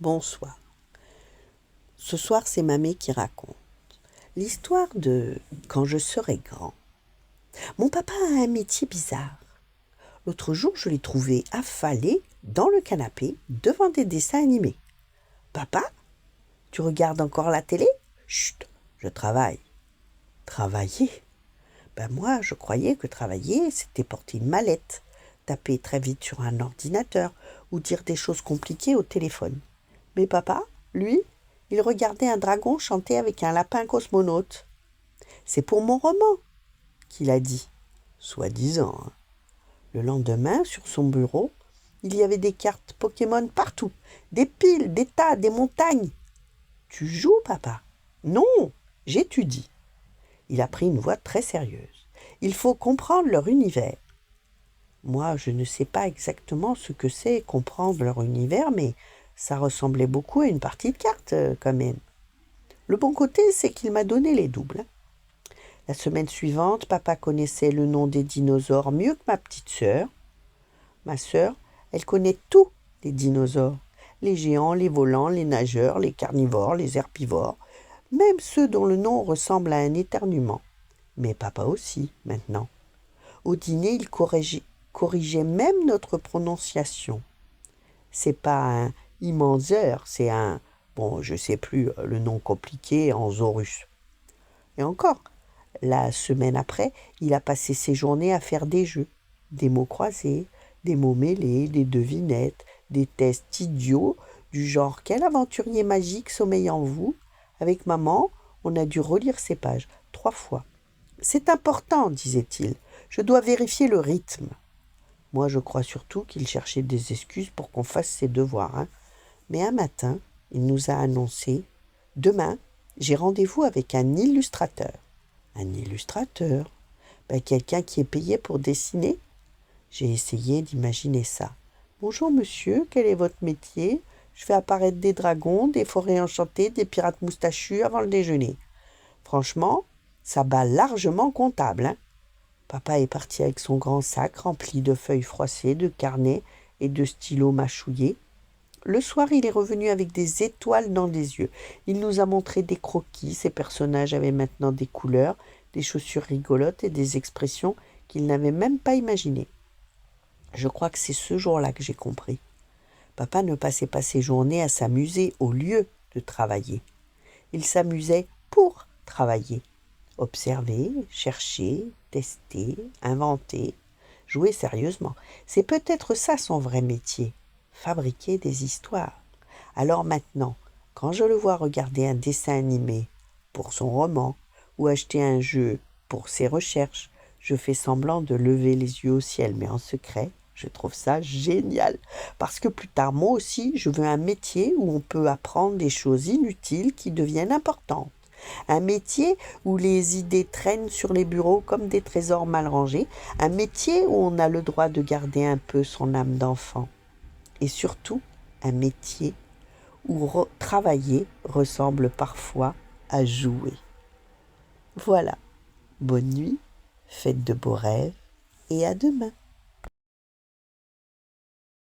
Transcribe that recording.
Bonsoir. Ce soir, c'est Mamé qui raconte l'histoire de quand je serai grand. Mon papa a un métier bizarre. L'autre jour, je l'ai trouvé affalé dans le canapé devant des dessins animés. Papa, tu regardes encore la télé? Chut, je travaille. Travailler? Moi, je croyais que travailler, c'était porter une mallette, taper très vite sur un ordinateur ou dire des choses compliquées au téléphone. Mais papa, lui, il regardait un dragon chanter avec un lapin cosmonaute. C'est pour mon roman, qu'il a dit, soi-disant. Le lendemain, sur son bureau, il y avait des cartes Pokémon partout, des piles, des tas, des montagnes. Tu joues, papa? Non, j'étudie. Il a pris une voix très sérieuse. Il faut comprendre leur univers. Moi, je ne sais pas exactement ce que c'est comprendre leur univers, mais ça ressemblait beaucoup à une partie de cartes, quand même. Le bon côté, c'est qu'il m'a donné les doubles. La semaine suivante, papa connaissait le nom des dinosaures mieux que ma petite sœur. Ma sœur, elle connaît tous les dinosaures. Les géants, les volants, les nageurs, les carnivores, les herbivores, même ceux dont le nom ressemble à un éternuement. Mais papa aussi, maintenant. Au dîner, il corrigeait même notre prononciation. C'est pas un immenser, c'est un, je sais plus le nom compliqué en zorus. Et encore, la semaine après, il a passé ses journées à faire des jeux, des mots croisés, des mots mêlés, des devinettes, des tests idiots du genre quel aventurier magique sommeille en vous? Avec maman, on a dû relire ces pages 3 fois. C'est important, disait-il. Je dois vérifier le rythme. Moi, je crois surtout qu'il cherchait des excuses pour qu'on fasse ses devoirs. Mais un matin, il nous a annoncé « Demain, j'ai rendez-vous avec un illustrateur. » Un illustrateur? Quelqu'un qui est payé pour dessiner? J'ai essayé d'imaginer ça. « Bonjour monsieur, quel est votre métier? Je fais apparaître des dragons, des forêts enchantées, des pirates moustachus avant le déjeuner. » Franchement, ça bat largement comptable. Papa est parti avec son grand sac rempli de feuilles froissées, de carnets et de stylos mâchouillés. Le soir, il est revenu avec des étoiles dans les yeux. Il nous a montré des croquis. Ces personnages avaient maintenant des couleurs, des chaussures rigolotes et des expressions qu'il n'avait même pas imaginées. Je crois que c'est ce jour-là que j'ai compris. Papa ne passait pas ses journées à s'amuser au lieu de travailler. Il s'amusait pour travailler. Observer, chercher, tester, inventer, jouer sérieusement. C'est peut-être ça son vrai métier. Fabriquer des histoires. Alors maintenant, quand je le vois regarder un dessin animé pour son roman ou acheter un jeu pour ses recherches, je fais semblant de lever les yeux au ciel, mais en secret, je trouve ça génial. Parce que plus tard, moi aussi, je veux un métier où on peut apprendre des choses inutiles qui deviennent importantes. Un métier où les idées traînent sur les bureaux comme des trésors mal rangés. Un métier où on a le droit de garder un peu son âme d'enfant. Et surtout, un métier où travailler ressemble parfois à jouer. Voilà, bonne nuit, faites de beaux rêves et à demain.